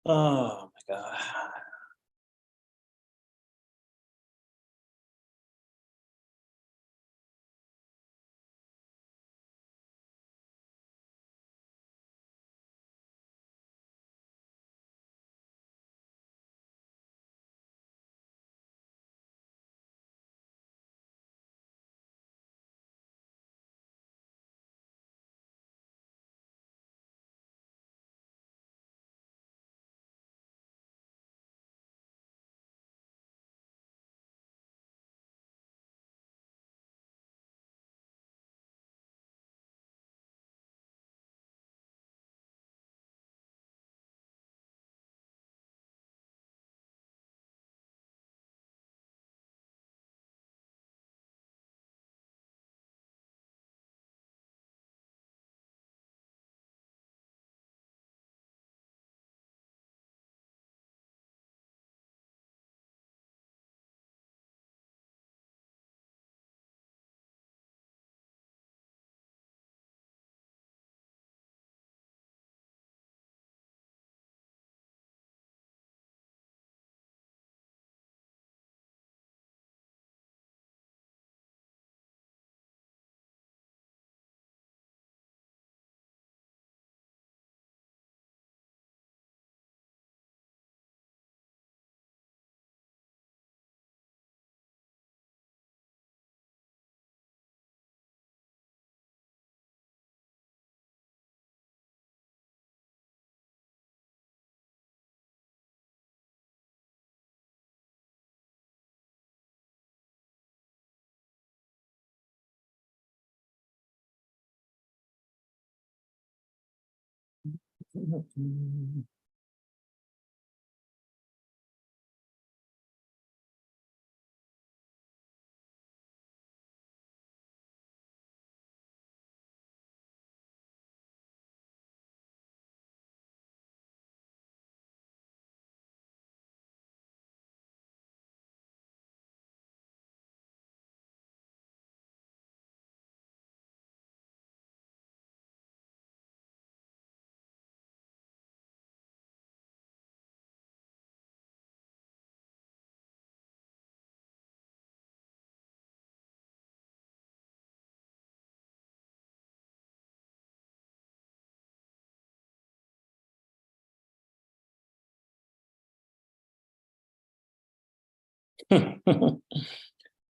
Oh my God.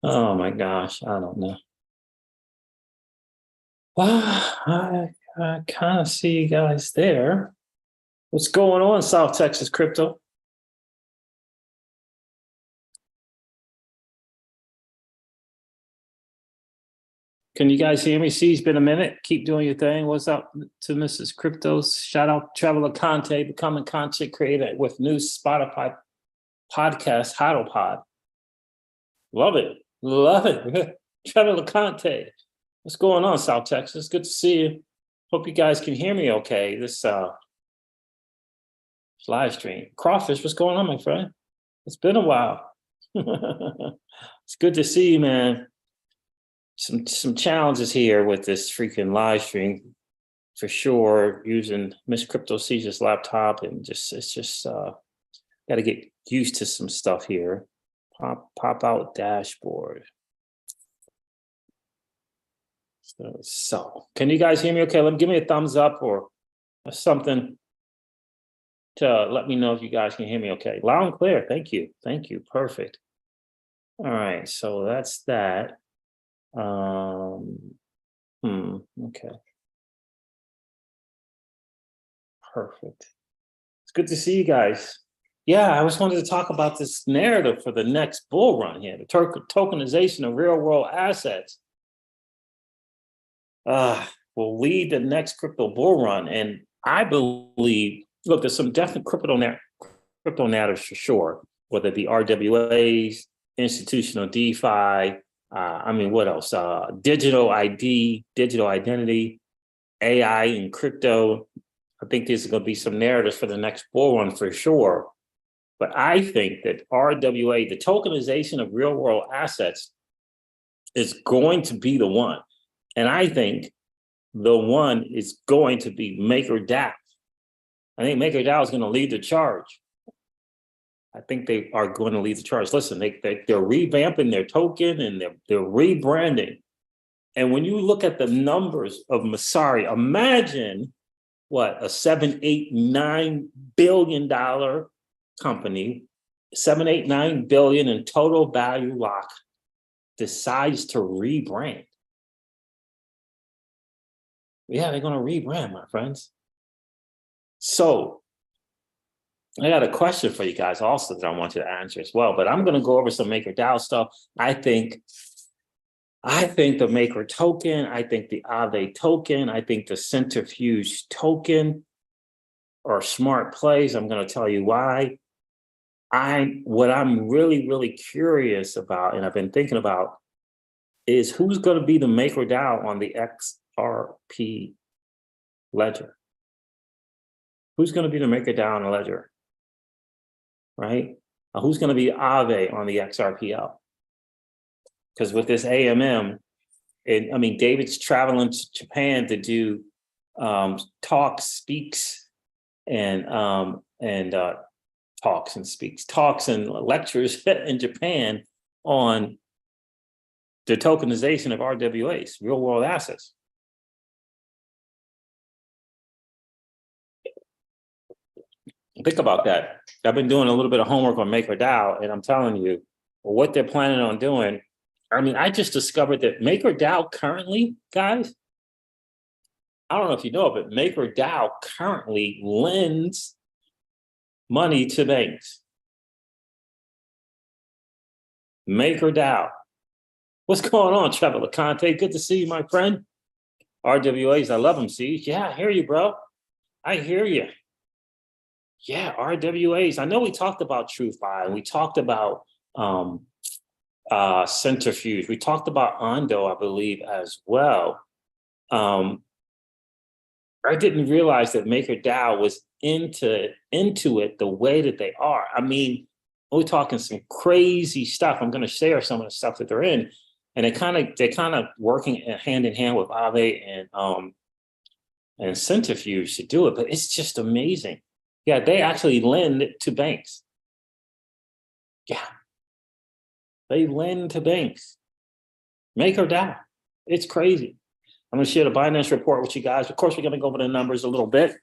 Oh my gosh, I don't know. Well, I kind of see you guys there. What's going on, South Texas crypto? Can you guys hear me? See, it's been a minute. Keep doing your thing. What's up to Mrs. Cryptos? Shout out Traveler Conte, becoming content creator with new Spotify podcast, Huddle Pod. Love it. Love it. Traveler Conte. What's going on, South Texas? Good to see you. Hope you guys can hear me okay. This live stream. Crawfish, what's going on, my friend? It's been a while. It's good to see you, man. Some challenges here with this freaking live stream for sure, using Miss Crypto C's laptop, and it's just got to get used to some stuff here. Pop out dashboard. So can you guys hear me okay? Give me a thumbs up or something to let me know if you guys can hear me okay. Loud and clear. Thank you. Thank you. Perfect. All right. So that's that. Okay. Perfect. It's good to see you guys. Yeah, I just wanted to talk about this narrative for the next bull run here, the tokenization of real world assets. Will lead the next crypto bull run. And I believe, look, there's some definite crypto narratives for sure, whether it be RWAs, institutional DeFi, what else? Digital ID, digital identity, AI and crypto. I think there's going to be some narratives for the next bull run for sure. But I think that RWA, the tokenization of real world assets, is going to be the one. And I think the one is going to be MakerDao. I think MakerDao is going to lead the charge. I think they are going to lead the charge. Listen, they're revamping their token and they're rebranding. And when you look at the numbers of Masari, imagine what a $7-8-9 billion company, 7-8-9 billion in total value lock, decides to rebrand. Yeah, they're going to rebrand, my friends. So I got a question for you guys also that I want you to answer as well, but I'm going to go over some MakerDao stuff. I think the Maker token, I think the Aave token, I think the Centrifuge token are smart plays. I'm going to tell you why. What I'm really, really curious about, and I've been thinking about, is who's going to be the MakerDao on the XRP ledger? Who's going to be the MakerDao on the ledger? Right? Who's going to be Aave on the XRPL? Because with this AMM, I mean, David's traveling to Japan to do talks and lectures in Japan on the tokenization of RWAs, real world assets. Think about that. I've been doing a little bit of homework on MakerDao, and I'm telling you, what they're planning on doing. I mean, I just discovered that MakerDao currently, guys, I don't know if you know, but MakerDao currently lends money to banks. MakerDao. What's going on, Trevor LeConte? Good to see you, my friend. RWAs, I love them, see? Yeah, I hear you, bro. I hear you. Yeah, RWAs. I know we talked about TrueFi. We talked about Centrifuge. We talked about Ondo, I believe, as well. I didn't realize that MakerDao was into it the way that they are. I mean, we're talking some crazy stuff. I'm going to share some of the stuff that they're in, and they're kind of working hand in hand with Aave and Centrifuge to do it. But it's just amazing. Yeah, they actually lend to banks. Yeah, they lend to banks. MakerDao. It's crazy. I'm going to share the Binance report with you guys. Of course, we're going to go over the numbers a little bit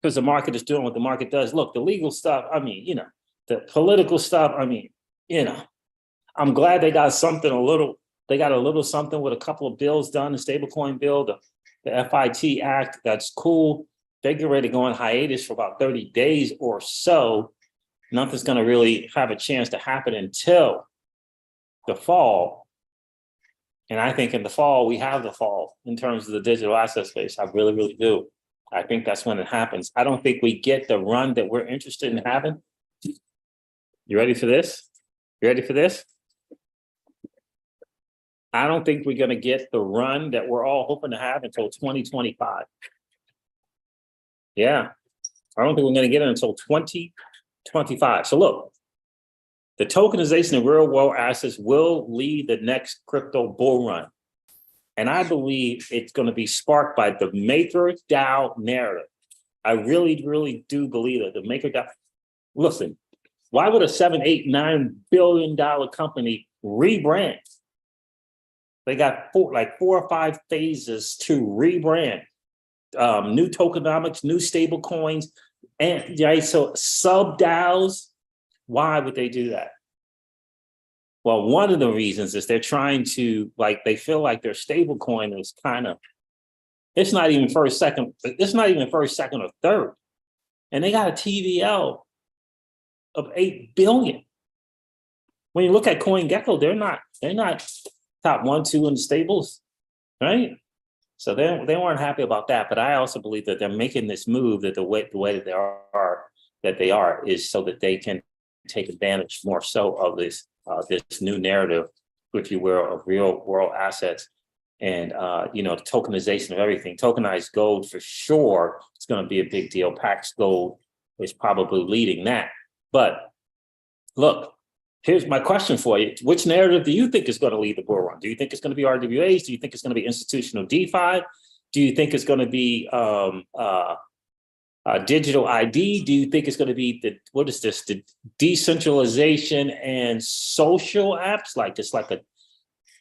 because the market is doing what the market does. Look, the legal stuff, I mean, you know, the political stuff, I mean, you know, I'm glad they got something they got a little something with a couple of bills done, the stablecoin bill, the FIT Act. That's cool. They get ready to go on hiatus for about 30 days or so. Nothing's going to really have a chance to happen until the fall. And I think in the fall, we have the fall in terms of the digital asset space. I really, really do. I think that's when it happens. I don't think we get the run that we're interested in having. You ready for this? You ready for this? I don't think we're going to get the run that we're all hoping to have until 2025. Yeah, I don't think we're going to get it until 2025. So look, the tokenization of real world assets will lead the next crypto bull run. And I believe it's going to be sparked by the MakerDao narrative. I really, really do believe that the MakerDao. Listen, why would a $7-8-9 billion company rebrand? They got four or five phases to rebrand. New tokenomics, new stable coins, and right. So sub DAOs, why would they do that? Well, one of the reasons is they're trying to, they feel like their stable coin is it's not even first, second or third. And they got a TVL of 8 billion. When you look at CoinGecko, they're not top 1, 2 in the stables, right? So they weren't happy about that, but I also believe that they're making this move that the way that they are is so that they can take advantage more so of this new narrative, if you will, of real world assets and the tokenization of everything. Tokenized gold for sure is going to be a big deal. Pax Gold is probably leading that. But look, here's my question for you. Which narrative do you think is going to lead the bull run? Do you think it's going to be RWAs? Do you think it's going to be institutional DeFi? Do you think it's going to be Digital ID, do you think it's going to be what is this, the decentralization and social apps? Like it's like a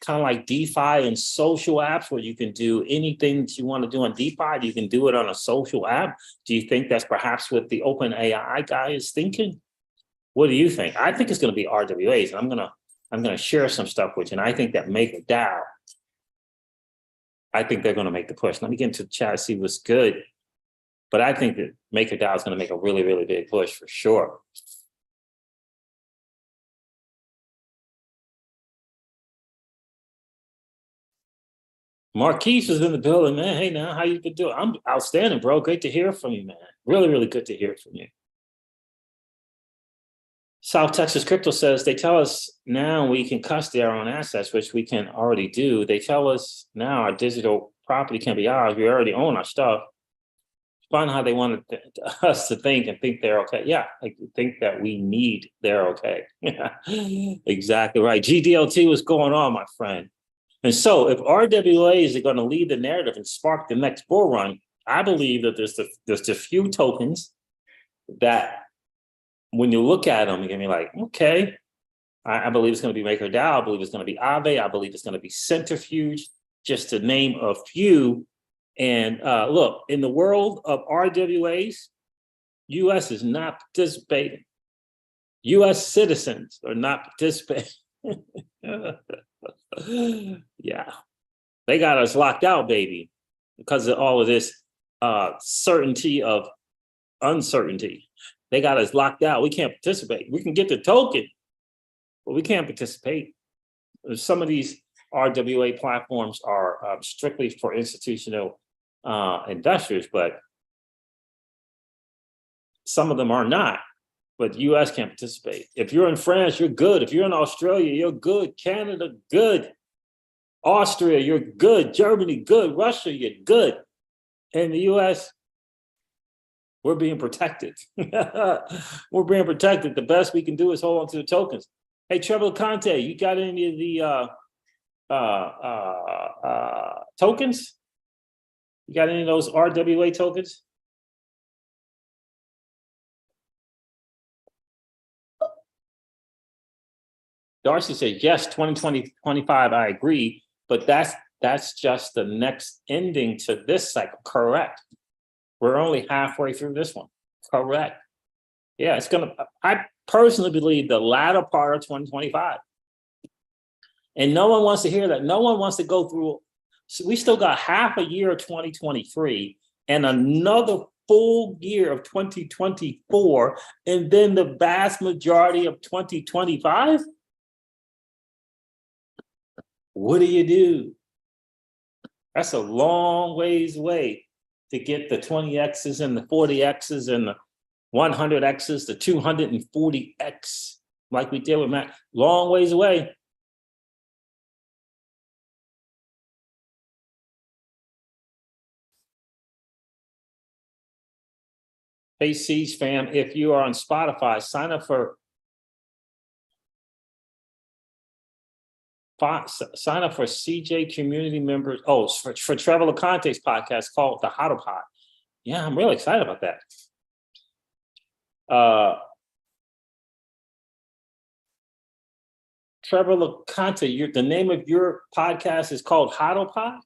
kind of like DeFi and social apps where you can do anything that you want to do on DeFi, you can do it on a social app. Do you think that's perhaps what the OpenAI guy is thinking? What do you think? I think it's going to be RWAs. And I'm gonna share some stuff with you. And I think that MakerDao, I think they're going to make the push. Let me get into the chat, see what's good. But I think that MakerDao is going to make a really, really big push for sure. Marquise is in the building, man. Hey, now, how you been doing? I'm outstanding, bro. Great to hear from you, man. Really, really good to hear from you. South Texas Crypto says they tell us now we can custody our own assets, which we can already do. They tell us now our digital property can be ours. We already own our stuff. Fun how they wanted us to think and think they're okay. Yeah, I think that we need they're okay. Exactly right. GDLT, what's going on, my friend? And so if RWAs are going to lead the narrative and spark the next bull run, I believe that there's a few tokens that when you look at them, you're going to be like, okay, I believe it's going to be MakerDAO. I believe it's going to be Aave. I believe it's going to be Centrifuge, just to name a few. And look, in the world of RWAs, U.S. is not participating. U.S. citizens are not participating. Yeah, they got us locked out, baby, because of all of this certainty of uncertainty. They got us locked out. We can't participate. We can get the token, but we can't participate. Some of these RWA platforms are strictly for institutional investors, but some of them are not. But the U.S. can't participate. If you're in France, you're good. If you're in Australia, you're good. Canada, good. Austria, you're good. Germany, good. Russia, you're good. In the U.S., we're being protected. We're being protected. The best we can do is hold on to the tokens. Hey, Trevor Conte, you got any of the tokens? You got any of those RWA tokens? Darcy said, yes, 2020, 25, I agree, but that's just the next ending to this cycle. Correct. We're only halfway through this one. Correct. Yeah, I personally believe the latter part of 2025. And no one wants to hear that. No one wants to go through. So we still got half a year of 2023 and another full year of 2024, and then the vast majority of 2025. What do you do? That's a long ways away to get the 20Xs and the 40Xs and the 100Xs, the 240X, like we did with Matt. Long ways away. Hey, Siege fam, if you are on Spotify, sign up for CJ community members. Oh, for Trevor LeConte's podcast called The Hodl Pod. Yeah, I'm really excited about that. Trevor LeConte, the name of your podcast is called Hodl Pod?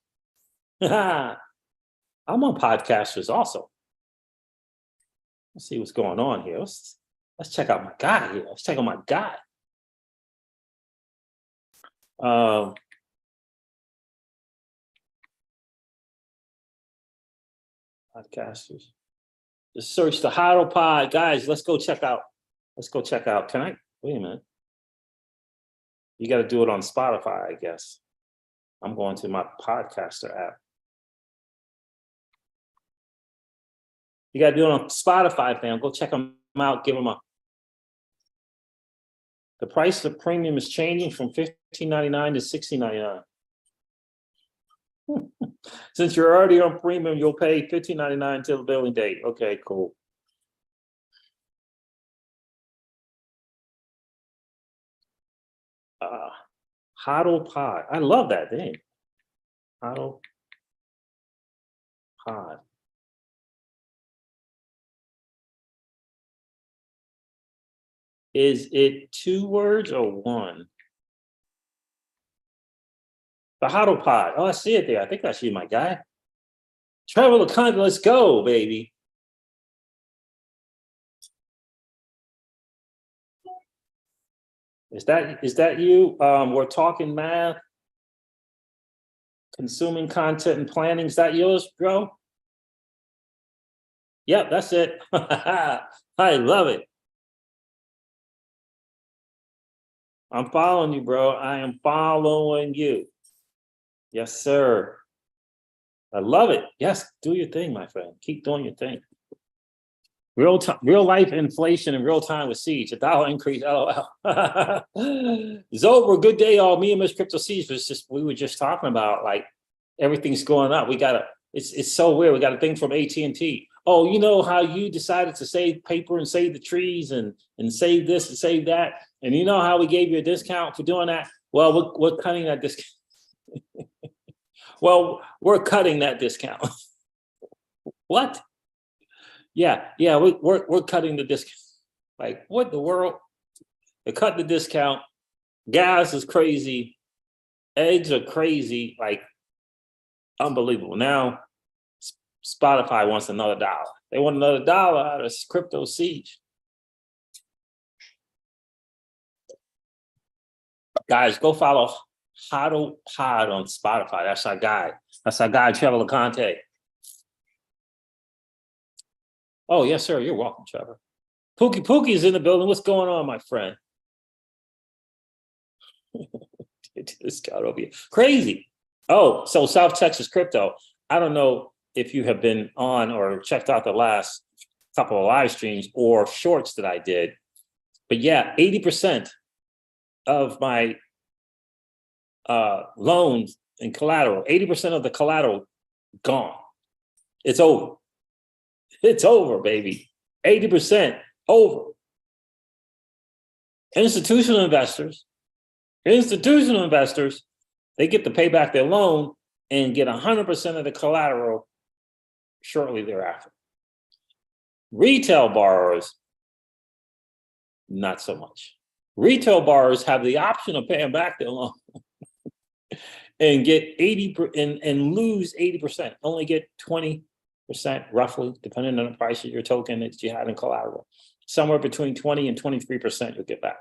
I'm on Podcasters also. Let's see what's going on here. Let's check out my guy here. Let's check out my guy. Podcasters. Just search the Hodl Pod. Guys, let's go check out. Can I? Wait a minute. You got to do it on Spotify, I guess. I'm going to my podcaster app. You got to do it on Spotify, fam. Go check them out. Give them a. The price of premium is changing from $15.99 to $16.99. Since you're already on premium, you'll pay $15.99 until the billing date. Okay, cool. Hodl Pod. I love that name. Hodl Pod. Is it 2 words or 1? The Huddle Pod. Oh, I see it there. I think that's you, my guy. Travel the continent. Let's go, baby. Is that you? We're talking math, consuming content, and planning. Is that yours, bro? Yep, that's it. I love it. I'm following you, bro. I am following you. Yes, sir. I love it. Yes, do your thing, my friend. Keep doing your thing. Real time, real life inflation in real time with Siege. $1 increase. LOL. Zober, good day, all. Me and Miss Crypto Siege we were just talking about like everything's going up. It's so weird. We got a thing from AT&T. Oh, you know how you decided to save paper and save the trees and save this and save that, and you know how we gave you a discount for doing that. Well, we're cutting that discount. Well, we're cutting that discount. What? Yeah, we're cutting the discount. Like, what the world? They cut the discount. Gas is crazy. Eggs are crazy. Like, unbelievable. Now, Spotify wants another $1. They want another $1 out of Crypto Siege. Guys, go follow Huddle Pod on Spotify. That's our guy. That's our guy, Trevor LeConte. Oh, yes, sir. You're welcome, Trevor. Pookie is in the building. What's going on, my friend? This guy over here. Crazy. Oh, so South Texas crypto. I don't know if you have been on or checked out the last couple of live streams or shorts that I did. But yeah, 80% of my loans and collateral, 80% of the collateral gone. It's over. It's over, baby. 80% over. Institutional investors, they get to pay back their loan and get 100% of the collateral shortly thereafter. Retail borrowers, not so much. Retail borrowers have the option of paying back their loan and get 80 and lose 80%, only get 20% roughly, depending on the price of your token that you have in collateral. Somewhere between 20 and 23% you'll get back.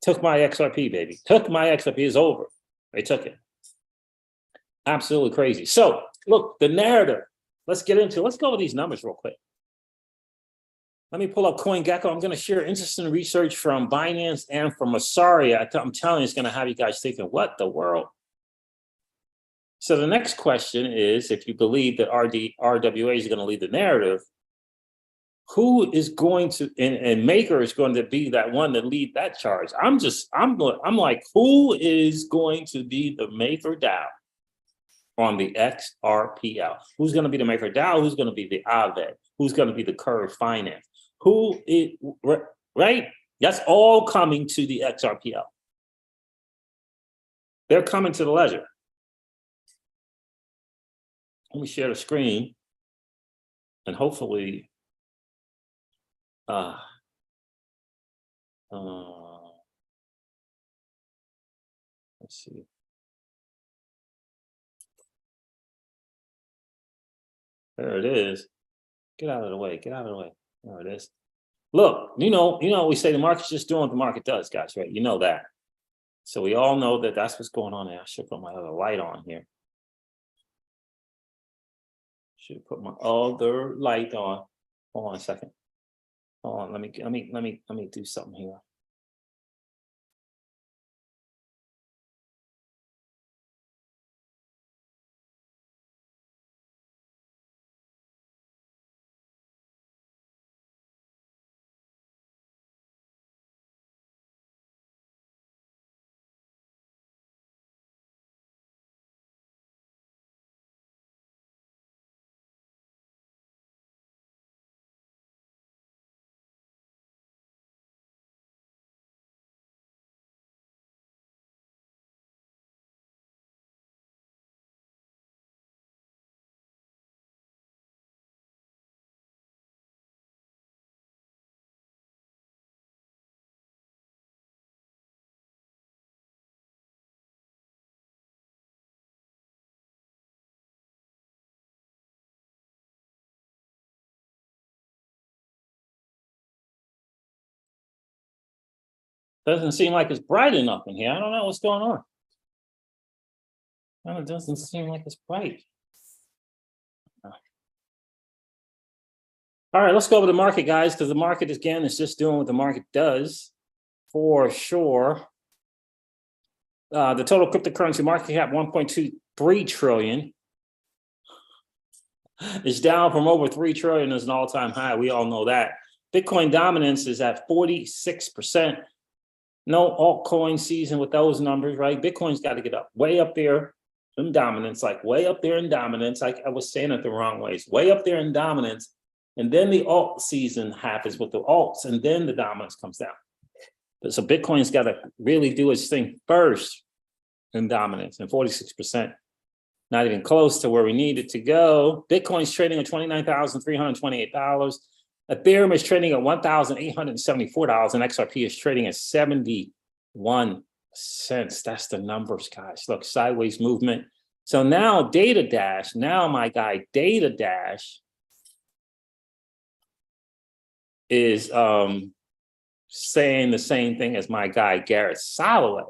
Took my XRP, baby. Took my XRP. Is over. They took it. Absolutely crazy. So look, the narrative. Let's go over these numbers real quick. Let me pull up CoinGecko. I'm going to share interesting research from Binance and from Asaria. I'm telling you, it's going to have you guys thinking, what the world? So the next question is, if you believe that RWA is going to lead the narrative, who is going to, and Maker is going to be that one that lead that charge? I'm like, who is going to be the MakerDao on the XRPL? Who's going to be the MakerDao? Who's going to be the Aave? Who's going to be the Curve Finance? Who is, right? That's all coming to the XRPL. They're coming to the ledger. Let me share the screen and hopefully let's see. There it is. Get out of the way. Get out of the way. There it is. Look, you know, we say the market's just doing what the market does, guys, right? You know that. So we all know that that's what's going on there. I should put my other light on here. Should put my other light on. Hold on a second. Hold on. Let me do something here. Doesn't seem like it's bright enough in here. I don't know what's going on. No, it doesn't seem like it's bright. All right, let's go over the market, guys, because the market, again, is just doing what the market does for sure. The total cryptocurrency market cap, 1.23 trillion. It's down from over 3 trillion as an all-time high. We all know that. Bitcoin dominance is at 46%. No altcoin season with those numbers, right? Bitcoin's got to get up way up there in dominance, like way up there in dominance. I was saying it the wrong ways, way up there in dominance. And then the alt season happens with the alts, and then the dominance comes down. So Bitcoin's got to really do its thing first in dominance, and 46%, not even close to where we need it to go. Bitcoin's trading at $29,328. Ethereum is trading at $1,874, and XRP is trading at 71 cents. That's the numbers, guys. Look, sideways movement. So now Data Dash, now my guy Data Dash is saying the same thing as my guy Garrett Soloway,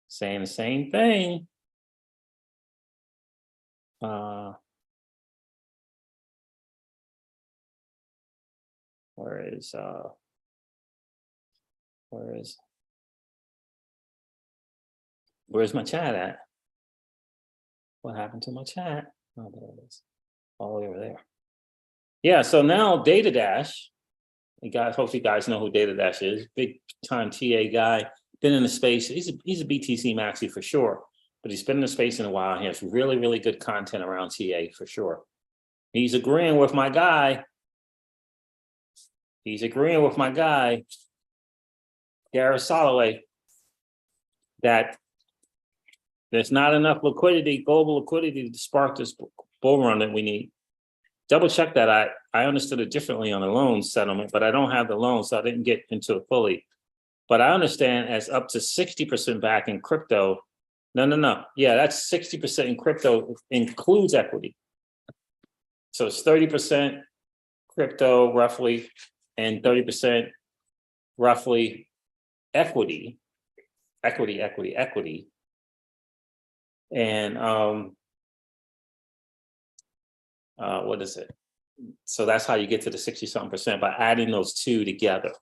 saying the same thing. Where's my chat at? What happened to my chat? Oh, there it is. All over there. Yeah, so now Data Dash, you guys, hopefully you guys know who Data Dash is. Big time TA guy, been in the space. He's a BTC maxi for sure, but he's been in the space in a while. He has really, really good content around TA for sure. He's agreeing with my guy. He's agreeing with my guy, Garrett Soloway, that there's not enough liquidity, global liquidity, to spark this bull run that we need. Double check that. I understood it differently on the loan settlement, but I don't have the loan, so I didn't get into it fully. But I understand as up to 60% back in crypto. No. Yeah, that's 60% in crypto includes equity. So it's 30% crypto roughly, and 30% roughly equity. And what is it? So that's how you get to the 60-something% by adding those two together.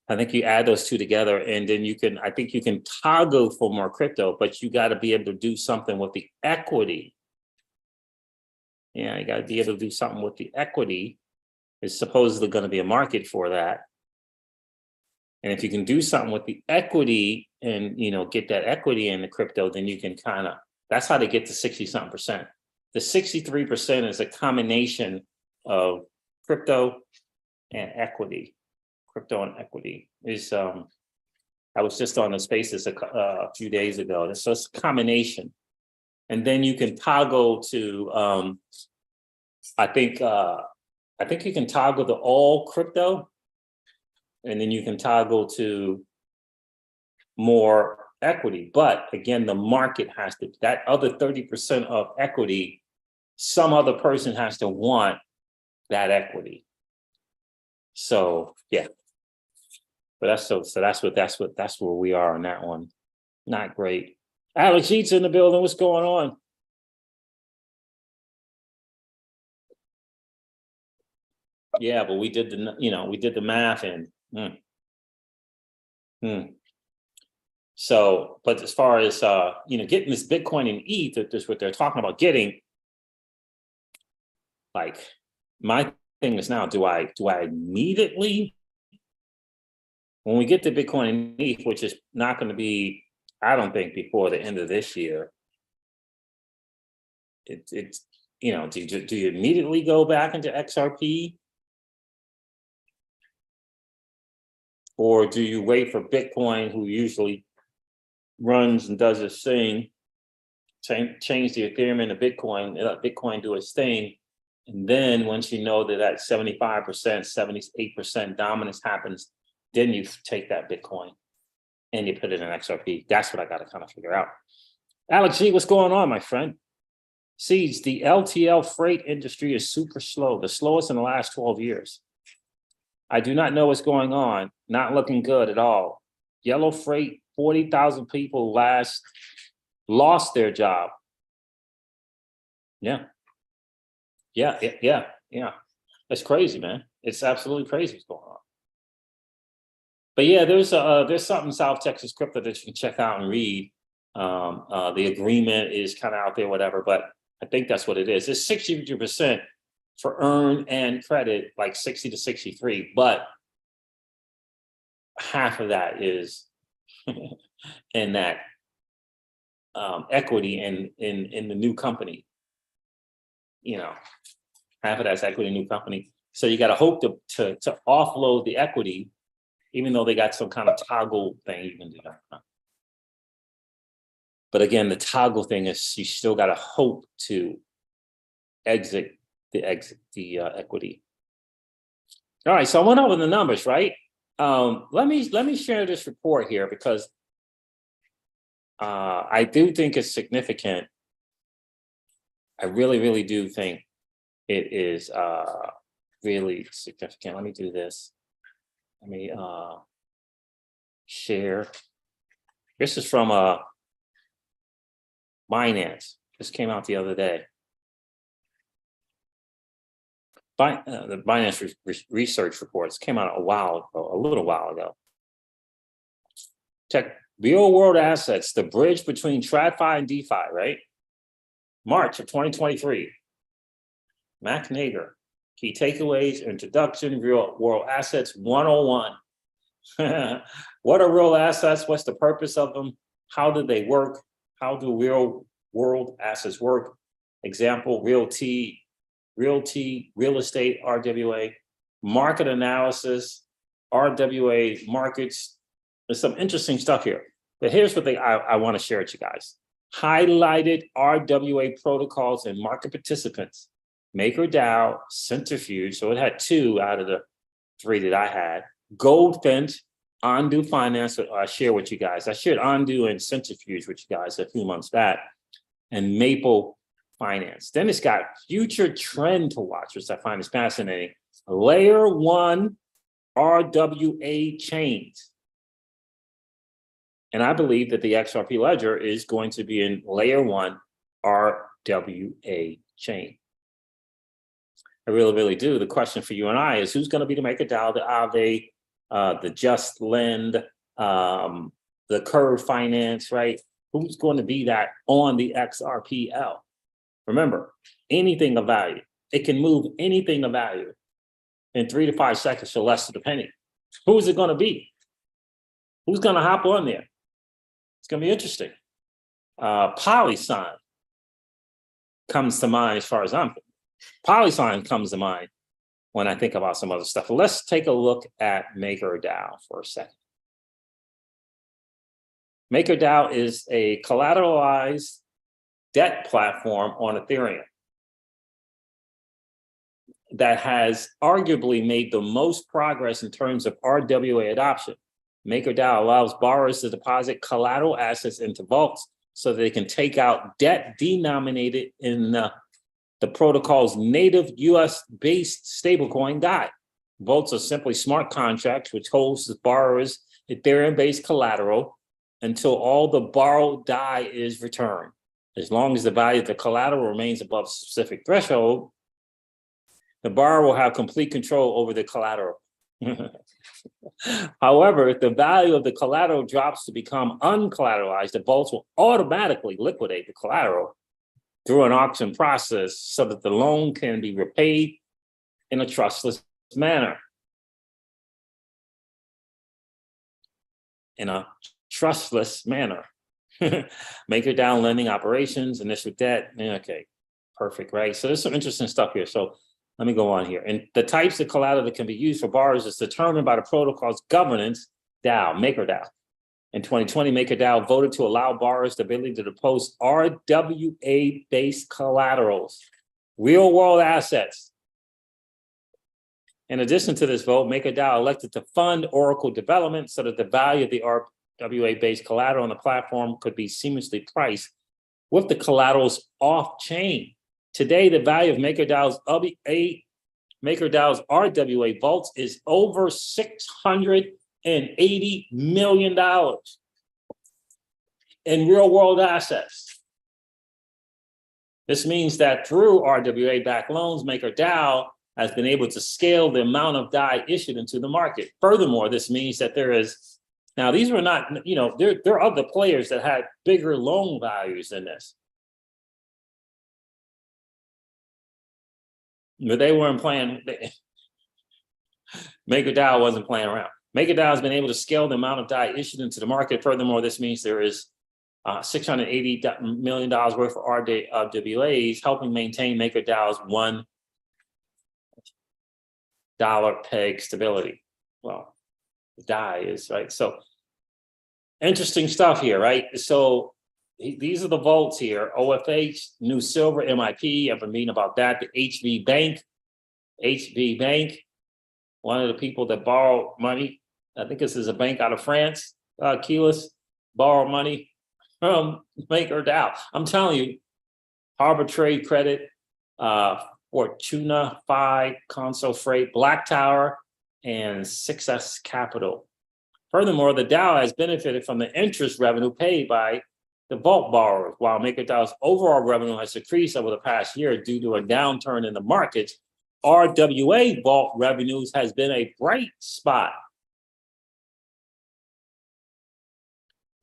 I think you add those two together, and then I think you can toggle for more crypto, but you got to be able to do something with the equity. Yeah, you got to be able to do something with the equity. There's supposedly going to be a market for that. And if you can do something with the equity and, get that equity in the crypto, then you can that's how they get to 60-something%. The 63% is a combination of crypto and equity. Crypto and equity is, I was just on the Spaces a few days ago. So it's a combination. And then you can toggle to, I think you can toggle to all crypto, and then you can toggle to more equity. But again, the market has to, that other 30% of equity, some other person has to want that equity. So yeah, but that's where we are on that one. Not great. Alex Eats in the building. What's going on? Yeah, but we did the math and So, but as far as getting this Bitcoin and ETH, that's what they're talking about getting. Like, my thing is now, do I immediately, when we get to Bitcoin and ETH, which is not going to be, I don't think, before the end of this year, it's do you immediately go back into XRP? Or do you wait for Bitcoin, who usually runs and does its thing, change the Ethereum into Bitcoin, and let Bitcoin do its thing? And then once you know that 75%, 78% dominance happens, then you take that Bitcoin and you put it in XRP. That's what I got to kind of figure out. Alex G, what's going on, my friend? Seeds, the LTL freight industry is super slow, the slowest in the last 12 years. I do not know what's going on. Not looking good at all. Yellow Freight, 40,000 people lost their job. Yeah. Yeah. It's crazy, man. It's absolutely crazy what's going on. But yeah, there's something South Texas crypto that you can check out and read. The agreement is kind of out there, whatever, but I think that's what it is. It's 62% for earn and credit, like 60 to 63, but half of that is in that equity in the new company. You know, half of that's equity in new company. So you got to hope to offload the equity, even though they got some kind of toggle thing you can do that. But again, the toggle thing is you still got to hope to exit the equity. All right, so I went over the numbers, right? Let me share this report here because I do think it's significant. I really do think it is really significant. Let me do this. Let me share. This is from Binance. This came out the other day. The Binance research reports came out a little while ago. Check real world assets, the bridge between TradFi and DeFi, right? March of 2023. Mac Nager, key takeaways, introduction, real world assets 101. What are real assets? What's the purpose of them? How do they work? How do real world assets work? Example, realty, real estate, RWA, market analysis, RWA markets. There's some interesting stuff here. But here's what I want to share with you guys. Highlighted RWA protocols and market participants. MakerDao, Centrifuge, so it had 2 out of the 3 that I had. Goldfinch, Undo Finance, I share with you guys. I shared Undo and Centrifuge with you guys a few months back, and Maple Finance. Then it's got future trend to watch, which I find is fascinating. Layer 1 RWA chains. And I believe that the XRP ledger is going to be in layer 1 RWA chain. I really do. The question for you and I is who's going to be the MakerDao, the Aave, the Just Lend, the Curve Finance, right? Who's going to be that on the XRPL? Remember, anything of value. It can move anything of value in 3 to 5 seconds for less than a penny. Who's it going to be? Who's going to hop on there? It's going to be interesting. PolySign comes to mind as far as I'm thinking. PolySign comes to mind when I think about some other stuff. Let's take a look at MakerDao for a second. MakerDao is a collateralized debt platform on Ethereum that has arguably made the most progress in terms of RWA adoption. MakerDao allows borrowers to deposit collateral assets into vaults so they can take out debt denominated in the protocol's native US-based stablecoin DAI. Vaults are simply smart contracts which holds the borrower's Ethereum-based collateral until all the borrowed DAI is returned. As long as the value of the collateral remains above a specific threshold, the borrower will have complete control over the collateral. However, if the value of the collateral drops to become uncollateralized, the vaults will automatically liquidate the collateral through an auction process so that the loan can be repaid in a trustless manner. MakerDao lending operations, initial debt. Okay, perfect, right? So there's some interesting stuff here. So let me go on here. And the types of collateral that can be used for borrowers is determined by the protocol's governance DAO, MakerDao. In 2020, MakerDao voted to allow borrowers the ability to depose RWA-based collaterals, real-world assets. In addition to this vote, MakerDao elected to fund Oracle development so that the value of the RWA-based collateral on the platform could be seamlessly priced with the collaterals off-chain. Today, the value of MakerDAO's MakerDAO's RWA vaults is over $680 million in real world assets. This means that through RWA-backed loans, MakerDAO has been able to scale the amount of DAI issued into the market. Furthermore, this means that there is, now these were not, there are other players that had bigger loan values than this. But they weren't playing, MakerDAO wasn't playing around. MakerDAO has been able to scale the amount of DAI issued into the market. Furthermore, this means there is $680 million worth of RWAs, helping maintain MakerDAO's $1 peg stability. Well, the DAI is, right? So interesting stuff here, right? So these are the vaults here. OFH, New Silver, MIP, I've been reading about that. The HV Bank, one of the people that borrowed money. I think this is a bank out of France, Keyless, borrowed money from MakerDAO. I'm telling you, Harbor Trade Credit, Fortuna, Phi, Console Freight, Black Tower, and Success Capital. Furthermore, the DAO has benefited from the interest revenue paid by the vault borrowers, while MakerDAO's overall revenue has decreased over the past year due to a downturn in the markets. RWA vault revenues has been a bright spot.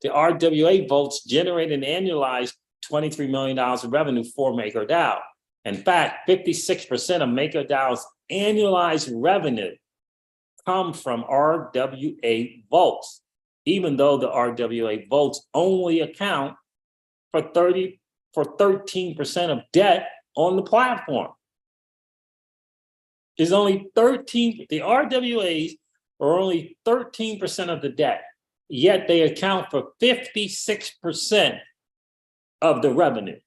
The RWA vaults generate an annualized $23 million of revenue for MakerDAO. In fact, 56% of MakerDAO's annualized revenue come from RWA vaults, even though the RWA vaults only account for 13% of debt on the platform. Is only 13, the RWAs are only 13% of the debt, yet they account for 56% of the revenue.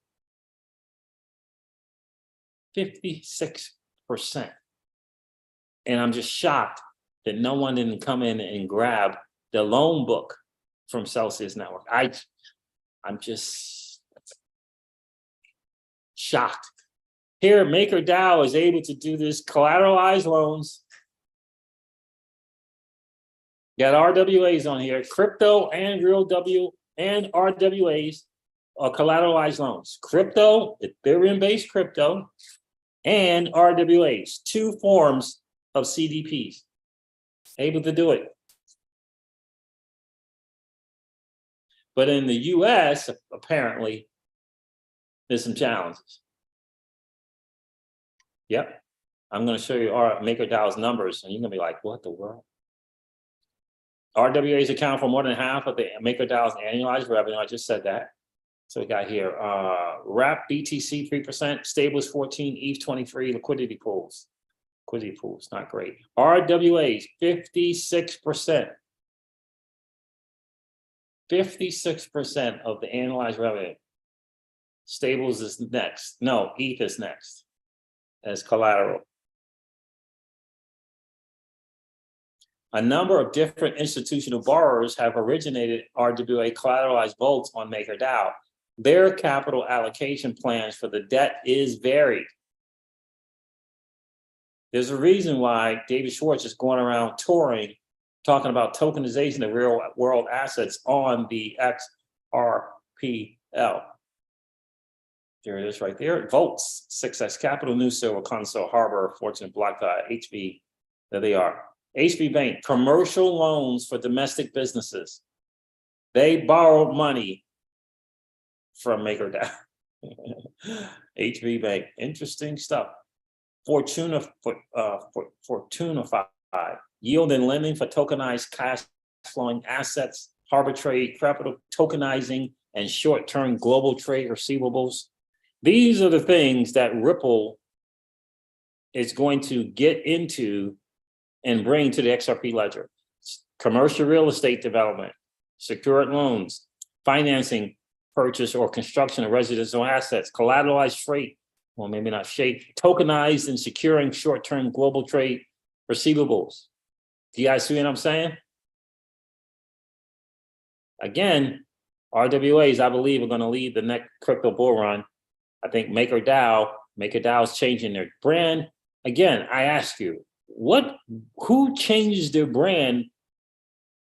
56%. And I'm just shocked that no one didn't come in and grab the loan book from Celsius Network. I'm just shocked. Here, MakerDAO is able to do this collateralized loans. Got RWAs on here, crypto and real W and RWAs are collateralized loans. Crypto, Ethereum-based crypto, and RWAs, two forms of CDPs. Able to do it. But in the US, apparently, there's some challenges. Yep. I'm going to show you MakerDAO's numbers, and you're going to be like, what the world? RWAs account for more than half of the MakerDAO's annualized revenue. I just said that. So we got here, WRAP, BTC 3%, stables 14, ETH 23, liquidity pools. Liquidity pools, not great. RWAs, 56%. 56% of the annualized revenue. Stables is next. No, ETH is next as collateral. A number of different institutional borrowers have originated RWA collateralized vaults on MakerDAO. Their capital allocation plans for the debt is varied. There's a reason why David Schwartz is going around touring, talking about tokenization of real world assets on the XRPL. There it is right there. Vaults, Success Capital, New Silver, Console, Harbor, Fortune, Black Tie, HV. There they are. HV Bank, commercial loans for domestic businesses. They borrowed money from MakerDAO. HV Bank, interesting stuff. Fortuna 5, yield and lending for tokenized cash flowing assets, Harbor Trade, capital tokenizing, and short-term global trade receivables. These are the things that Ripple is going to get into and bring to the XRP ledger. Commercial real estate development, secured loans, financing, purchase or construction of residential assets, collateralized freight, well, maybe not freight, tokenized and securing short-term global trade receivables. Do you guys see what I'm saying? Again, RWAs, I believe, are going to lead the next crypto bull run. I think MakerDAO is changing their brand. Again, I ask you, who changes their brand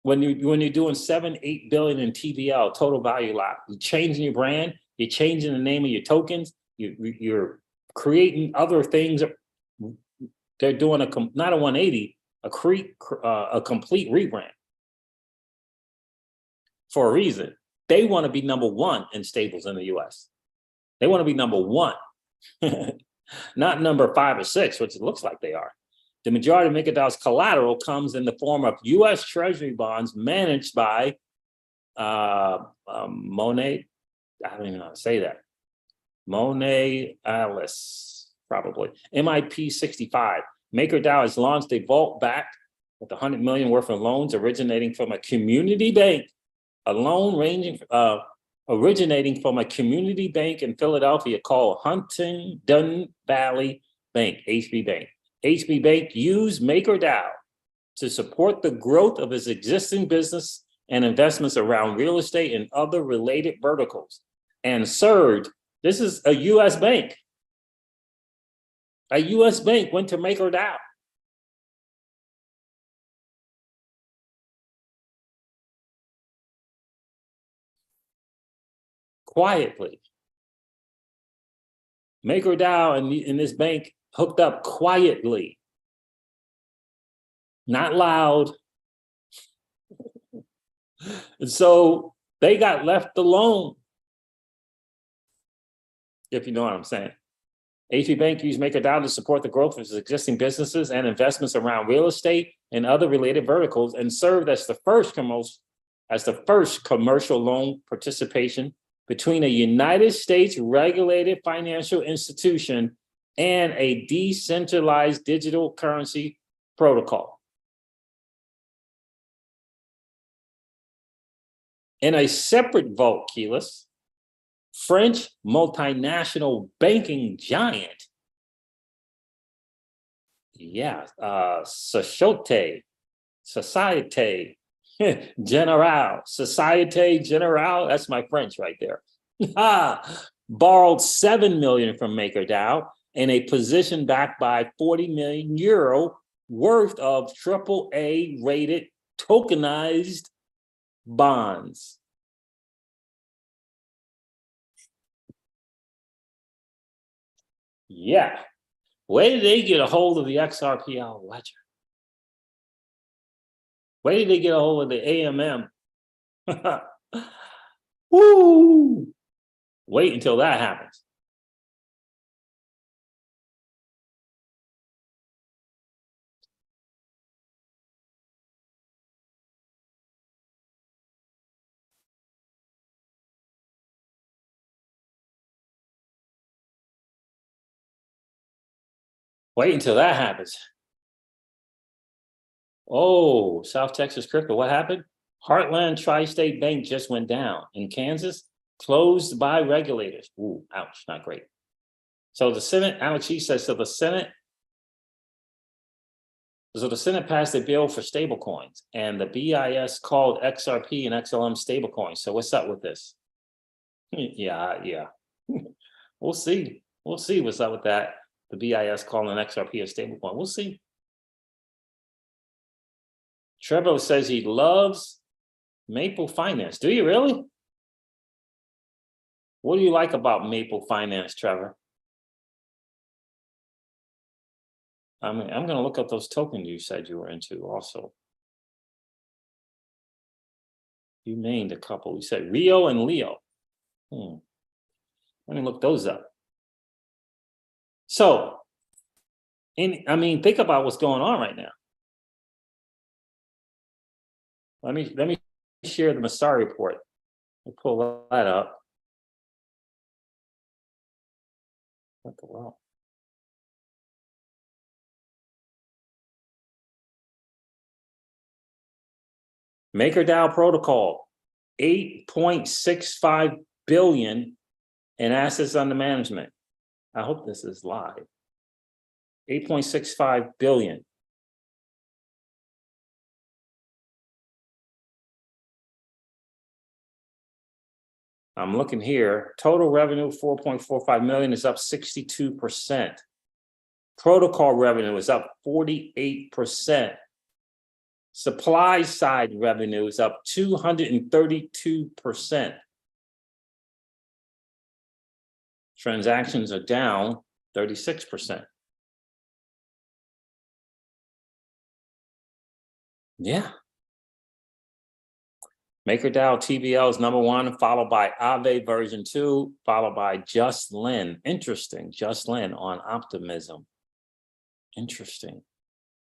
when you're doing 7-8 billion in TVL, total value lock? You're changing your brand, you're changing the name of your tokens, you're creating other things. They're doing not a 180, a complete rebrand for a reason. They want to be number one in stables in the US. They want to be number one, not number 5 or 6, which it looks like they are. The majority of MakerDAO's collateral comes in the form of US Treasury bonds managed by Monet. I don't even know how to say that. Monet Alice, probably. MIP 65. MakerDAO has launched a vault backed with $100 million worth of loans originating from a community bank. A loan originating from a community bank in Philadelphia called Huntingdon Valley Bank, HB Bank. HB Bank used MakerDAO to support the growth of its existing business and investments around real estate and other related verticals, and served. This is a US bank. A US bank went to MakerDAO. Quietly. MakerDAO and this bank hooked up quietly, not loud. And so they got left alone, if you know what I'm saying. HB Bank used MakerDAO to support the growth of its existing businesses and investments around real estate and other related verticals, and served as the first commercial loan participation between a United States regulated financial institution and a decentralized digital currency protocol. In a separate vault, Keyless, French multinational banking giant, Société Générale, that's my French right there, borrowed $7 million from MakerDAO in a position backed by 40 million euro worth of AAA rated tokenized bonds. Yeah. Where did they get a hold of the XRPL ledger? Where did they get a hold of the AMM? Woo! Wait until that happens. Wait until that happens. Oh, South Texas crypto, what happened? Heartland Tri-State Bank just went down. In Kansas, closed by regulators. Ooh, ouch, not great. So the Senate, Alex He says, so the Senate passed a bill for stablecoins, and the BIS called XRP and XLM stablecoins. So what's up with this? Yeah. We'll see. We'll see what's up with that. The BIS calling XRP a stablecoin. We'll see. Trevor says he loves Maple Finance. Do you really? What do you like about Maple Finance, Trevor? I'm going to look up those tokens you said you were into also. You named a couple. You said Rio and Leo. Let me look those up. So, think about what's going on right now. Let me share the Massar report. I'll pull that up. What the world? MakerDAO protocol, 8.65 billion in assets under management. I hope this is live. 8.65 billion. I'm looking here. Total revenue, 4.45 million, is up 62%. Protocol revenue is up 48%. Supply side revenue is up 232%. Transactions are down 36%. Yeah. MakerDao TBL is number 1, followed by Aave version 2, followed by Just Lin. Interesting. Just Lin on Optimism. Interesting.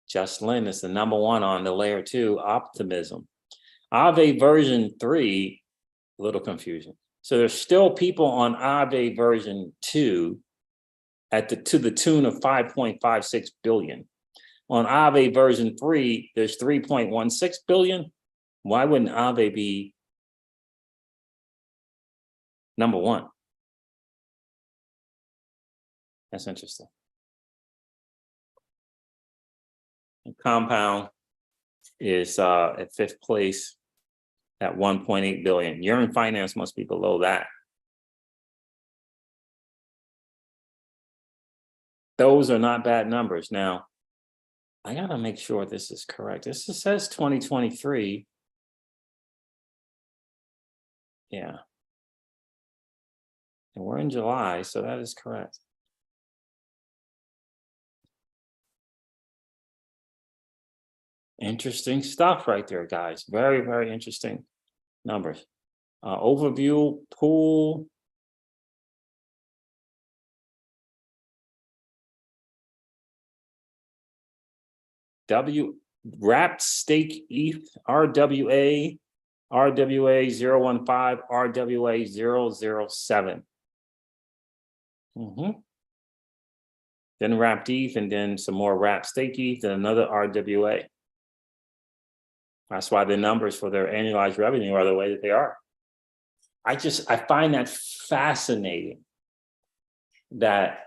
Just Lin is the number 1 on the layer 2, Optimism. Aave version 3, a little confusion. So there's still people on Aave version 2 to the tune of 5.56 billion. On Aave version 3, there's 3.16 billion. Why wouldn't Aave be number 1? That's interesting. And Compound is at 5th place at 1.8 billion. Yearn Finance must be below that. Those are not bad numbers. Now, I gotta make sure this is correct. This says 2023. Yeah. And we're in July, so that is correct. Interesting stuff right there, guys. Very, very interesting numbers. Overview, pool. Wrapped stake ETH, RWA, RWA 015, RWA 007. Then wrapped ETH, and then some more wrapped stake ETH, and another RWA. That's why the numbers for their annualized revenue are the way that they are. I find that fascinating that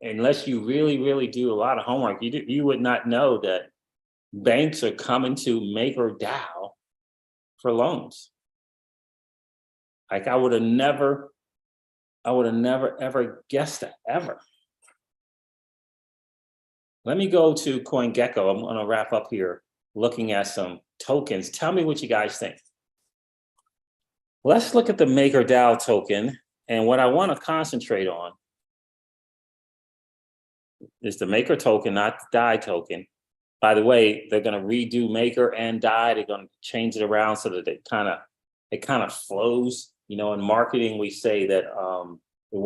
unless you really, really do a lot of homework, you would not know that banks are coming to MakerDao for loans. Like I would have never ever guessed that, ever. Let me go to CoinGecko. I'm gonna wrap up here looking at some tokens. Tell me what you guys think. Let's look at the MakerDao token. And what I want to concentrate on is the Maker token, not the DAI token. By the way, they're going to redo Maker and DAI. They're going to change it around so that it kind of flows. You know, in marketing, we say that you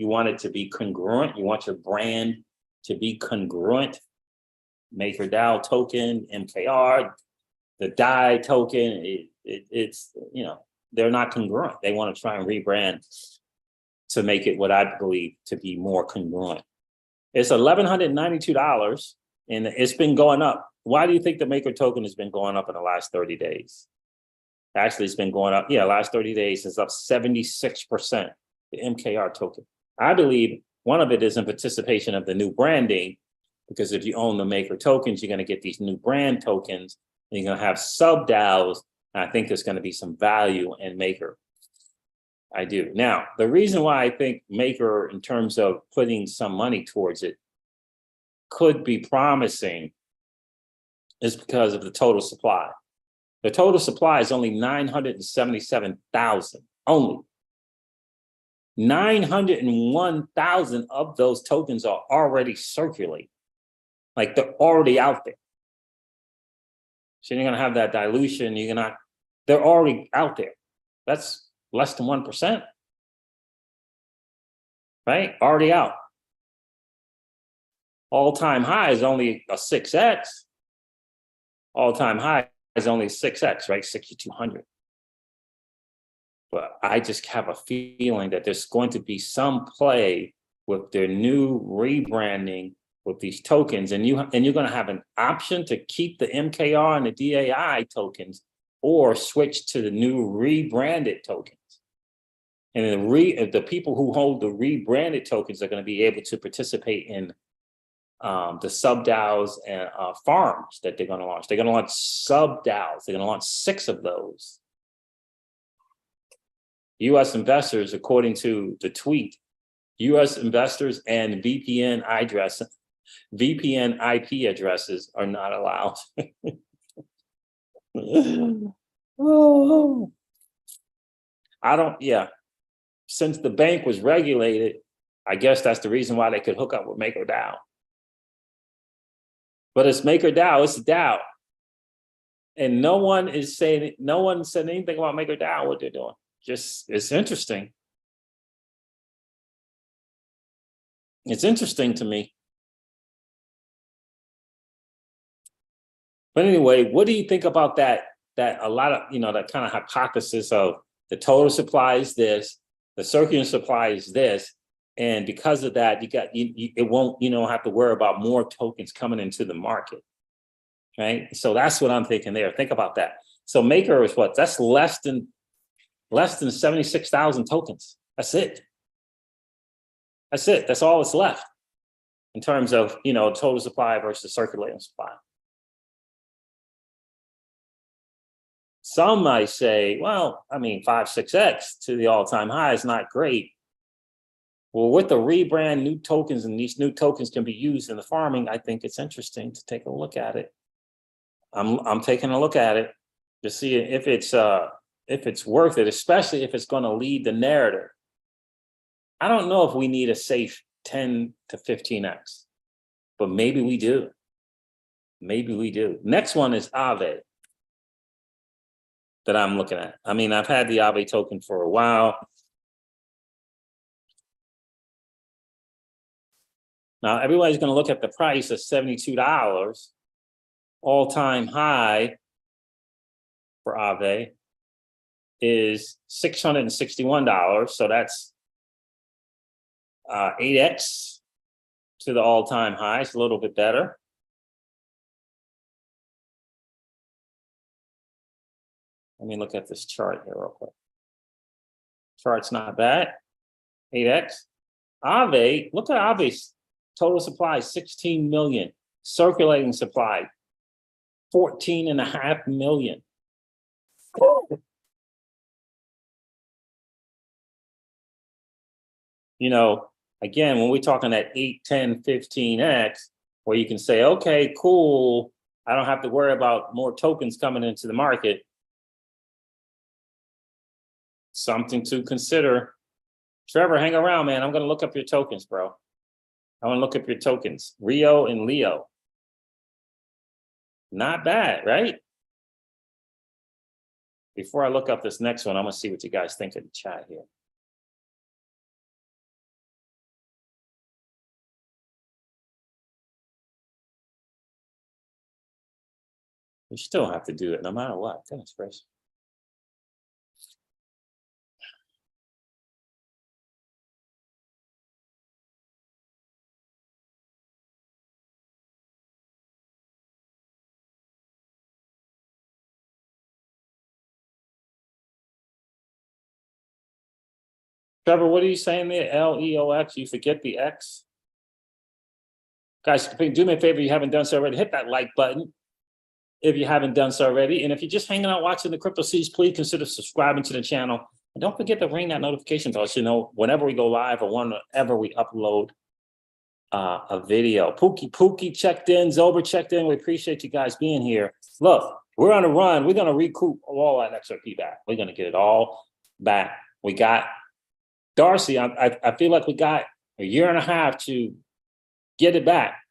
want it to be congruent. You want your brand to be congruent. MakerDao token, MKR, the DAI token, it's, you know, they're not congruent. They want to try and rebrand to make it what I believe to be more congruent. It's $1,192 and it's been going up. Why do you think the Maker token has been going up in the last 30 days? Actually, it's been going up. Yeah, last 30 days it's up 76%, the MKR token. I believe one of it is in participation of the new branding, because if you own the Maker tokens, you're going to get these new brand tokens, and you're going to have sub DAOs. And I think there's going to be some value in Maker. I do. Now, the reason why I think Maker, in terms of putting some money towards it, could be promising is because of the total supply. The total supply is only 977,000, only. 901,000 of those tokens are already circulating. Like they're already out there. So you're going to have that dilution. They're already out there. That's less than 1%. Right? Already out. All-time high is only a 6x. All-time high is only 6x, right? 6,200. But I just have a feeling that there's going to be some play with their new rebranding with these tokens, and you're going to have an option to keep the MKR and the DAI tokens, or switch to the new rebranded tokens. And the people who hold the rebranded tokens are going to be able to participate in the sub DAOs and farms that they're going to launch. They're going to launch sub DAOs. They're going to launch 6 of those. U.S. investors, according to the tweet, U.S. investors and VPN address VPN IP addresses are not allowed. Oh, I don't, yeah. Since the bank was regulated, I guess that's the reason why they could hook up with MakerDao. But it's MakerDao, it's DAO. And no one said anything about MakerDao, what they're doing. Just, it's interesting. It's interesting to me. But anyway, what do you think about that? That a lot of, that kind of hypothesis of the total supply is this, the circular supply is this, and because of that, it won't, have to worry about more tokens coming into the market, right? So that's what I'm thinking there. Think about that. So Maker is what? That's less than 76,000 tokens. That's it. That's it. That's all that's left in terms of, total supply versus circulating supply. Some might say, well, 5, 6x to the all-time high is not great. Well, with the rebrand, new tokens, and these new tokens can be used in the farming, I think it's interesting to take a look at it. I'm taking a look at it to see if it's worth it, especially if it's going to lead the narrative. I don't know if we need a safe 10 to 15x, but maybe we do. Maybe we do. Next one is Aave that I'm looking at. I've had the Aave token for a while. Now, everybody's going to look at the price of $72, all-time high for Aave is $661. So that's 8x to the all-time high. It's a little bit better. Let me look at this chart here real quick. Chart's not bad. 8x. Aave, look at Aave's total supply, 16 million. Circulating supply, 14.5 million. Again, when we're talking that 8, 10, 15x, where you can say, okay, cool, I don't have to worry about more tokens coming into the market. Something to consider. Trevor, hang around, man. I'm going to look up your tokens, bro. I want to look up your tokens. Rio and Leo. Not bad, right? Before I look up this next one, I'm going to see what you guys think in the chat here. You still have to do it no matter what. Goodness gracious. Trevor, what are you saying there? LEOX, you forget the X? Guys, do me a favor, if you haven't done so already, hit that like button if you haven't done so already. And if you're just hanging out watching the Crypto Seeds, please consider subscribing to the channel. And don't forget to ring that notification bell so you know whenever we go live or whenever we upload a video. Pookie checked in, Zober checked in. We appreciate you guys being here. Look, we're on a run. We're going to recoup all that XRP back. We're going to get it all back. We got Darcy, I feel like we got a year and a half to get it back.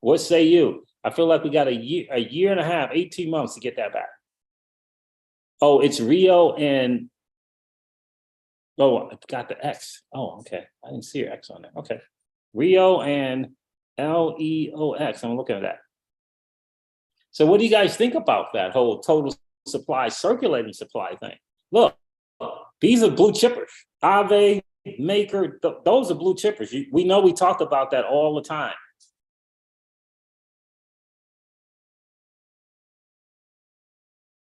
What say you? I feel like we got a year and a half, 18 months to get that back. Oh, it's Rio and, oh, I got the X. Oh, okay. I didn't see your X on there. Okay. Rio and LEOX. I'm looking at that. So what do you guys think about that whole total supply, circulating supply thing? Look, these are blue chippers. Aave, Maker, those are blue chippers. We know we talked about that all the time.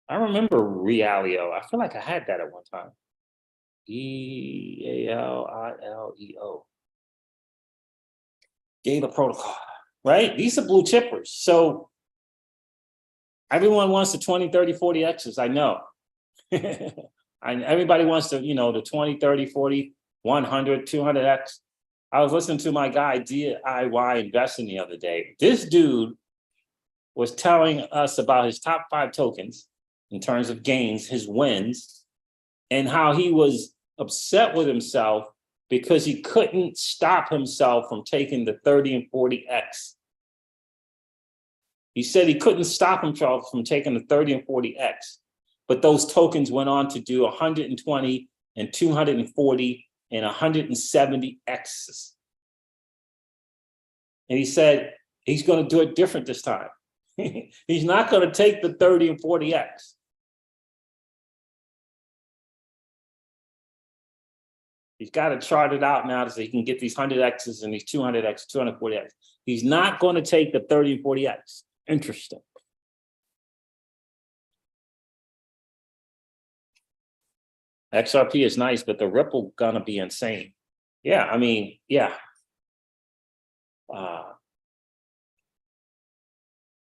I remember Realio. I feel like I had that at one time. EALILEO. Gave a protocol, right? These are blue chippers. So everyone wants the 20, 30, 40 X's, I know. And everybody wants to, the 20, 30, 40, 100, 200X. I was listening to my guy DIY investing the other day. This dude was telling us about his top 5 tokens in terms of gains, his wins, and how he was upset with himself because he couldn't stop himself from taking the 30 and 40x. He said he couldn't stop himself from taking the 30 and 40x, but those tokens went on to do 120 and 240 and 170 X's. And he said he's going to do it different this time. He's not going to take the 30 and 40x. He's got to chart it out now so he can get these 100x's and these 200x, 240x. He's not going to take the 30 and 40x. Interesting. XRP is nice, but the Ripple gonna be insane. Yeah, I mean, yeah.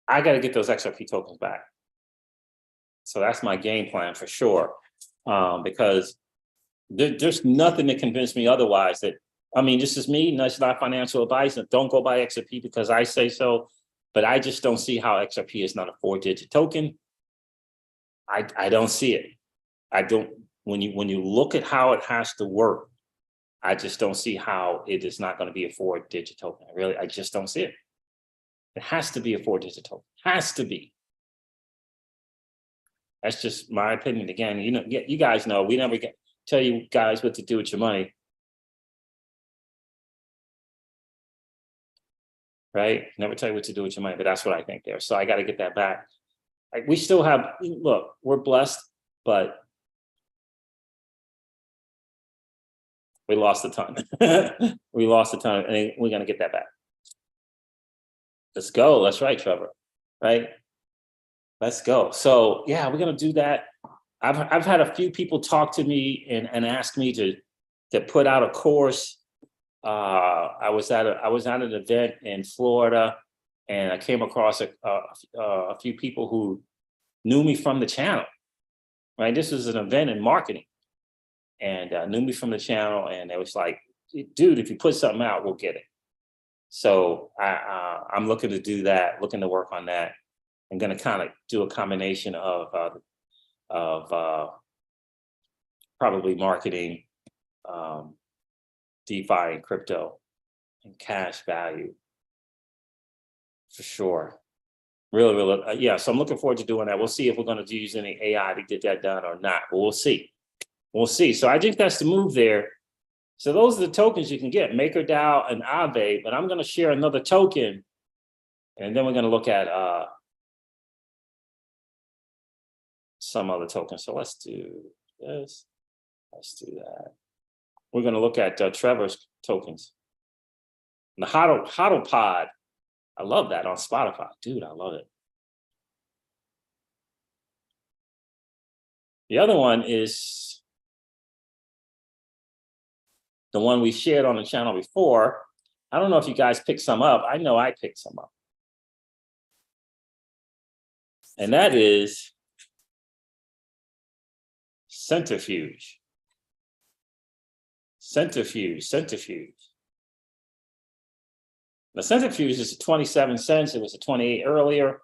I got to get those XRP tokens back. So that's my game plan for sure. Because there's nothing to convince me otherwise that, I mean, this is me, that's not financial advice. And don't go buy XRP because I say so. But I just don't see how XRP is not a 4-digit token. I don't see it. I don't, when you look at how it has to work, I just don't see how it is not going to be a 4-digit token. I just don't see it. It has to be a 4-digit token. Has to be. That's just my opinion. Again, you know, you guys know we never tell you guys what to do with your money. Right? Never tell you what to do with your money, but that's what I think there. So I got to get that back. Like, we still have, look, we're blessed, but we lost a ton. We lost a ton, and we're going to get that back. Let's go. That's right, Trevor. Right? Let's go. So yeah, we're going to do that. I've had a few people talk to me and ask me to put out a course. I was at an event in Florida, and I came across a few people who knew me from the channel. Right, this was an event in marketing, and knew me from the channel, and it was like, dude, if you put something out, we'll get it. So I'm looking to do that, looking to work on that. I'm going to kind of do a combination of probably marketing, DeFi and crypto and cash value for sure. Really, yeah. So I'm looking forward to doing that. We'll see if we're going to use any AI to get that done or not, but we'll see. We'll see. So I think that's the move there. So those are the tokens you can get, MakerDao and Aave, but I'm going to share another token, and then we're going to look at some other tokens. So let's do this. Let's do that. We're going to look at Trevor's tokens. The HODL Pod. I love that on Spotify. Dude, I love it. The other one is the one we shared on the channel before. I don't know if you guys picked some up. I know I picked some up. And that is Centrifuge. Centrifuge. The Centrifuge is 27 cents. It was a 28 earlier.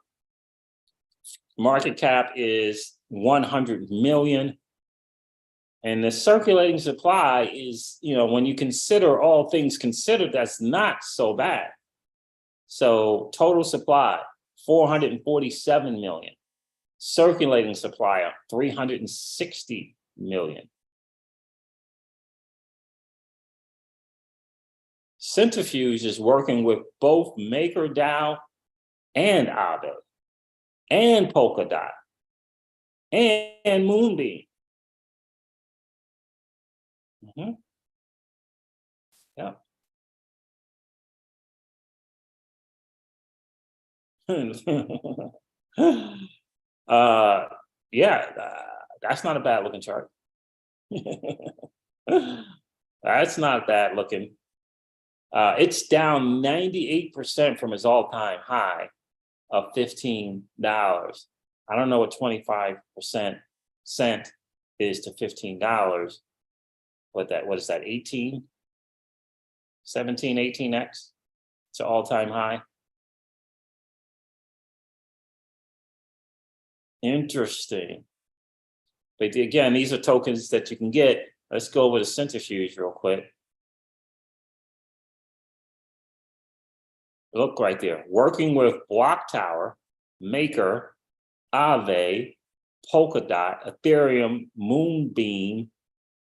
Market cap is 100 million. And the circulating supply is, you know, when you consider all things considered, that's not so bad. So total supply, 447 million. Circulating supply of 360 million. Centrifuge is working with both MakerDao and Aave and Polkadot and Moonbeam. Yeah. That's not a bad looking chart. That's not bad looking. It's down 98% from its all-time high of $15. I don't know what 25% cent is to $15. What is that, 18? 17, 18x. It's an all-time high. Interesting. But again, these are tokens that you can get. Let's go over the centrifuge real quick. Look right there. Working with Block Tower, Maker, Aave, Polkadot, Ethereum, Moonbeam,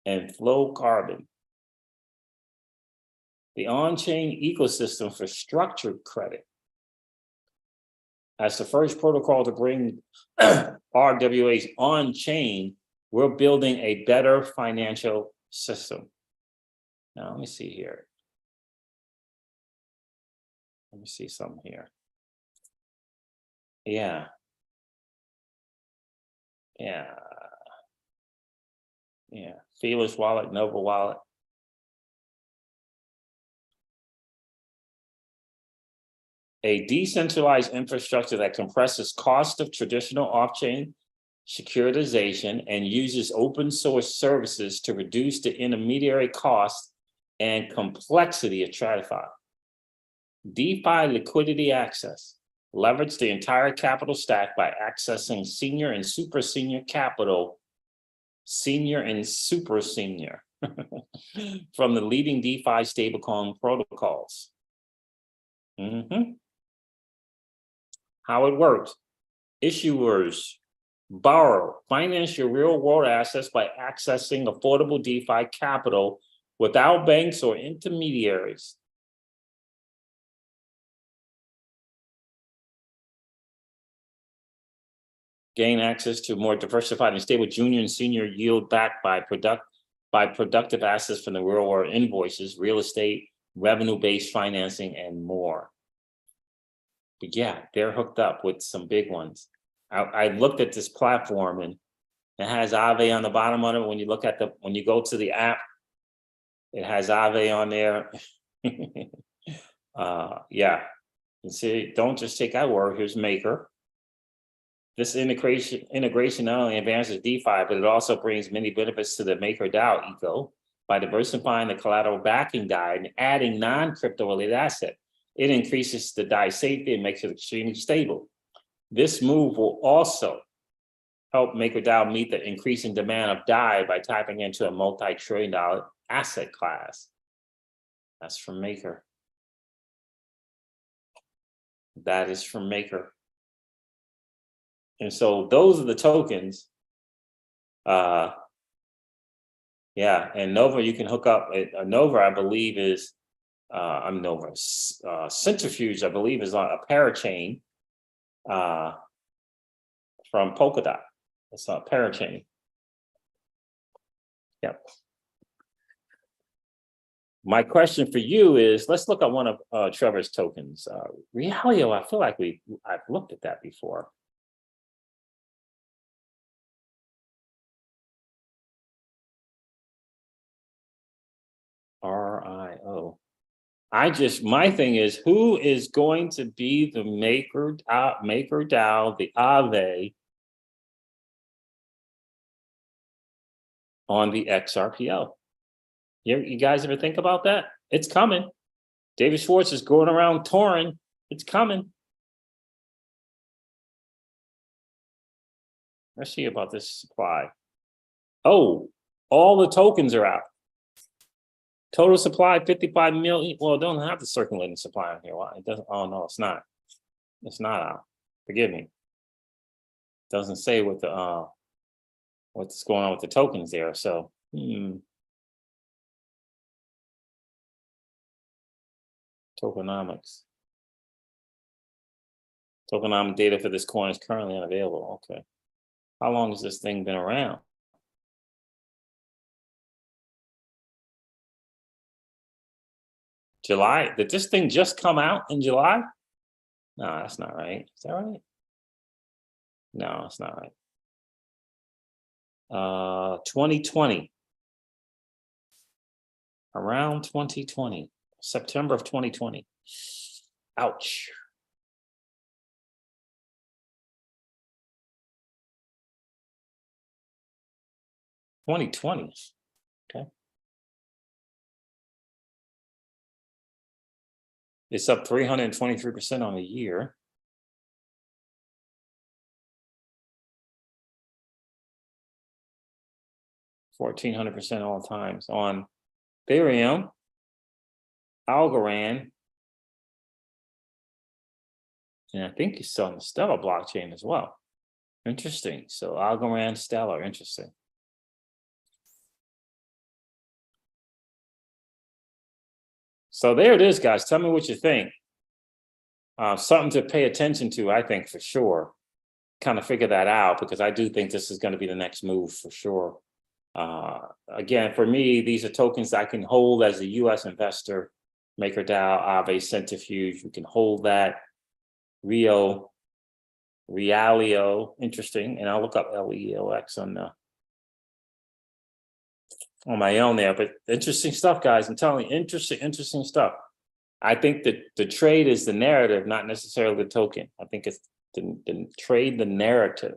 and Flow Carbon. The on-chain ecosystem for structured credit. As the first protocol to bring RWAs on-chain, we're building a better financial system. Now, let me see here. Let me see something here. Yeah. Feelers Wallet, Nova Wallet. A decentralized infrastructure that compresses cost of traditional off-chain securitization and uses open source services to reduce the intermediary cost and complexity of TradFi. DeFi liquidity access. Leverage the entire capital stack by accessing senior and super senior capital, senior and super senior from the leading DeFi stablecoin protocols. How it works. Issuers borrow, finance your real world assets by accessing affordable DeFi capital without banks or intermediaries. Gain access to more diversified and stable junior and senior yield backed by productive assets from the real world invoices, real estate, revenue-based financing, and more. But yeah, they're hooked up with some big ones. I looked at this platform and it has Aave on the bottom of it. When you look at when you go to the app, it has Aave on there. Yeah, you see, don't just take our word. Here's Maker. This integration not only advances DeFi, but it also brings many benefits to the MakerDao eco by diversifying the collateral backing DAI and adding non-crypto related asset. It increases the DAI safety and makes it extremely stable. This move will also help MakerDao meet the increasing demand of DAI by tapping into a multi-trillion-dollar asset class. That's from Maker. That is from Maker. And so those are the tokens. Yeah, and Nova you can hook up. Nova, I believe, is Nova. Centrifuge, I believe, is on a parachain from Polkadot. It's a parachain. Yep. My question for you is, let's look at one of Trevor's tokens. Realio, I feel like I've looked at that before. RIO. My thing is, who is going to be the MakerDao, the Aave on the XRPL? You guys ever think about that? It's coming. David Schwartz is going around touring. It's coming. Let's see about this supply. Oh, all the tokens are out. Total supply 55 million. Well, it don't have the circulating supply on here. Why? It doesn't. Oh no, it's not. It's not out. Forgive me. Doesn't say what the what's going on with the tokens there. So tokenomics. Tokenomic data for this coin is currently unavailable. Okay. How long has this thing been around? July? Did this thing just come out in July? No, that's not right. Is that right? No, it's not right. 2020. Around 2020. September of 2020. Ouch. Okay. It's up 323% on the year. $1,400% all times on Ethereum, Algorand, and I think he's selling the Stellar blockchain as well. Interesting. So Algorand, Stellar, interesting. So there it is, guys. Tell me what you think. Something to pay attention to, I think, for sure. Kind of figure that out, because I do think this is going to be the next move for sure. Again, for me, these are tokens I can hold as a US investor. MakerDao, Aave, Centrifuge, you can hold that. Realio, interesting. And I'll look up LEOX on my own there. But interesting stuff, guys. I'm telling you, interesting stuff. I think that the trade is the narrative, not necessarily the token. I think it's the trade, the narrative.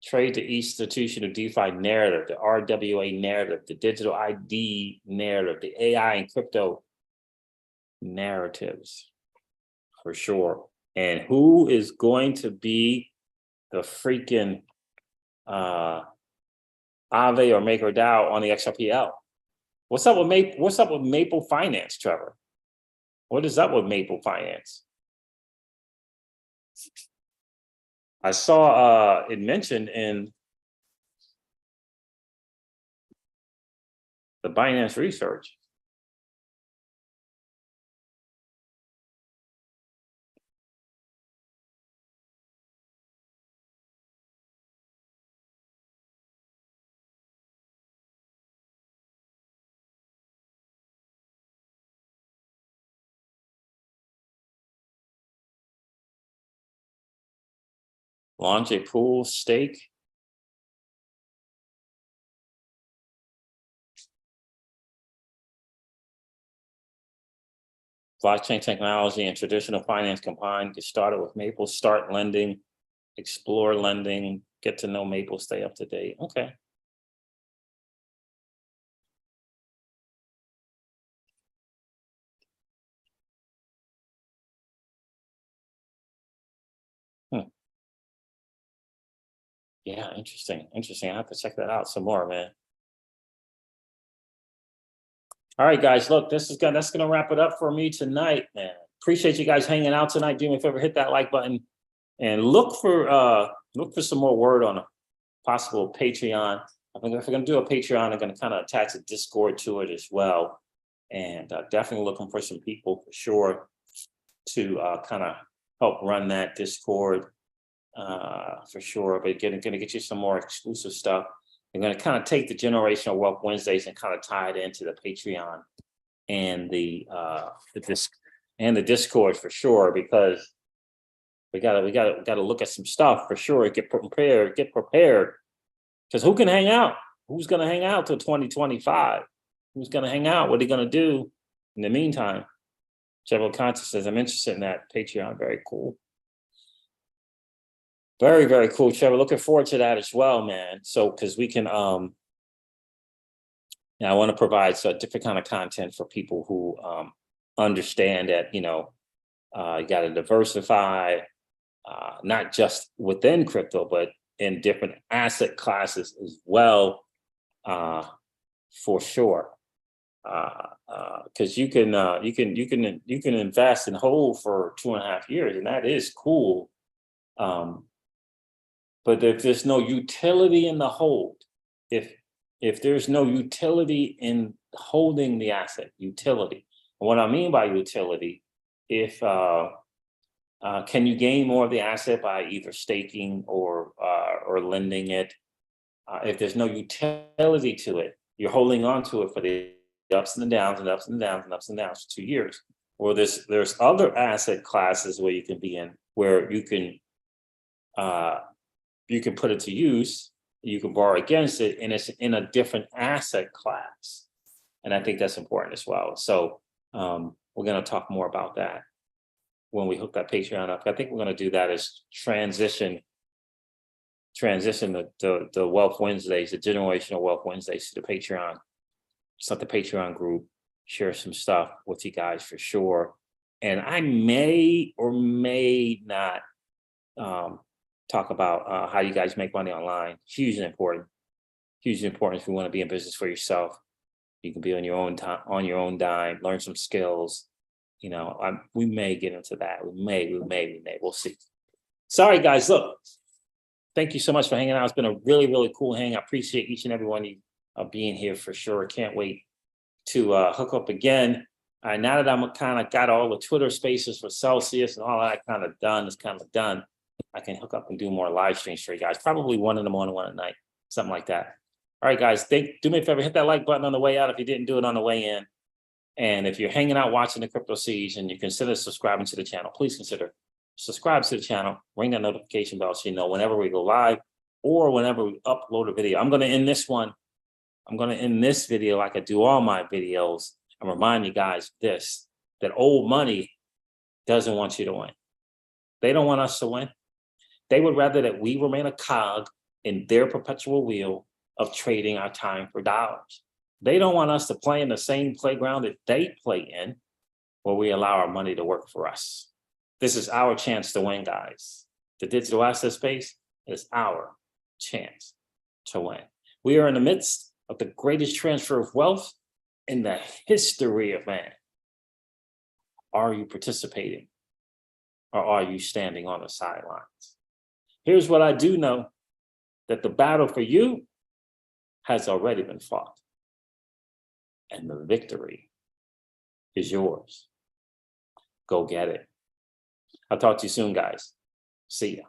Trade the institution of DeFi narrative, the RWA narrative, the digital ID narrative, the AI and crypto narratives, for sure. And who is going to be the freaking Aave or MakerDao on the XRPL? What's up with Maple Finance, Trevor? What is up with Maple Finance? I saw it mentioned in the Binance research. Launch a pool stake. Blockchain technology and traditional finance combined. Get started with Maple, start lending, explore lending, get to know Maple, stay up to date. Okay. Yeah, interesting. I have to check that out some more, man. All right, guys, look, that's gonna wrap it up for me tonight, man. Appreciate you guys hanging out tonight. Do me a favor, hit that like button and look for some more word on a possible Patreon. If we're gonna do a Patreon, I'm gonna kind of attach a Discord to it as well. And definitely looking for some people for sure to kind of help run that Discord for sure. But gonna get you some more exclusive stuff. I'm going to kind of take the Generational Wealth Wednesdays and kind of tie it into the Patreon and the Discord for sure, because we gotta look at some stuff for sure. Get prepared. Because who can hang out? Who's going to hang out till 2025? Who's going to hang out? What are they going to do in the meantime? Several Content says, I'm interested in that Patreon. Very cool. Very, very cool, Trevor. Looking forward to that as well, man. So, because we can, I want to provide a different kind of content for people who understand that, you got to diversify, not just within crypto, but in different asset classes as well, for sure. Because you can invest and hold for 2.5 years, and that is cool. But if there's no utility in the hold, if there's no utility in holding the asset, utility. And what I mean by utility, if can you gain more of the asset by either staking or lending it? If there's no utility to it, you're holding on to it for the ups and the downs and ups and downs and ups and downs for 2 years. Or there's other asset classes where you can be in, where you can put it to use, you can borrow against it, and it's in a different asset class. And I think that's important as well. So we're going to talk more about that when we hook that Patreon up. I think we're going to do that as transition the Wealth Wednesdays, the Generational Wealth Wednesdays to the Patreon. Start the Patreon group, share some stuff with you guys for sure. And I may or may not talk about how you guys make money online. Hugely important. Hugely important if you want to be in business for yourself. You can be on your own time, on your own dime, learn some skills. You know, we may get into that. We may. We'll see. Sorry, guys. Look, thank you so much for hanging out. It's been a really, really cool hang. I appreciate each and every one of you being here for sure. Can't wait to hook up again. Now that I'm kind of got all the Twitter spaces for Celsius and all that kind of done, I can hook up and do more live streams for you guys. Probably 1 in the morning, 1 at night, something like that. All right, guys, do me a favor, hit that like button on the way out if you didn't do it on the way in. And if you're hanging out watching the Crypto Siege and you consider subscribing to the channel, please consider subscribe to the channel, ring that notification bell so you know whenever we go live or whenever we upload a video. I'm going to end this one. I'm going to end this video like I do all my videos and remind you guys this, that old money doesn't want you to win. They don't want us to win. They would rather that we remain a cog in their perpetual wheel of trading our time for dollars. They don't want us to play in the same playground that they play in, where we allow our money to work for us. This is our chance to win, guys. The digital asset space is our chance to win. We are in the midst of the greatest transfer of wealth in the history of man. Are you participating or are you standing on the sidelines? Here's what I do know, that the battle for you has already been fought. And the victory is yours. Go get it. I'll talk to you soon, guys. See ya.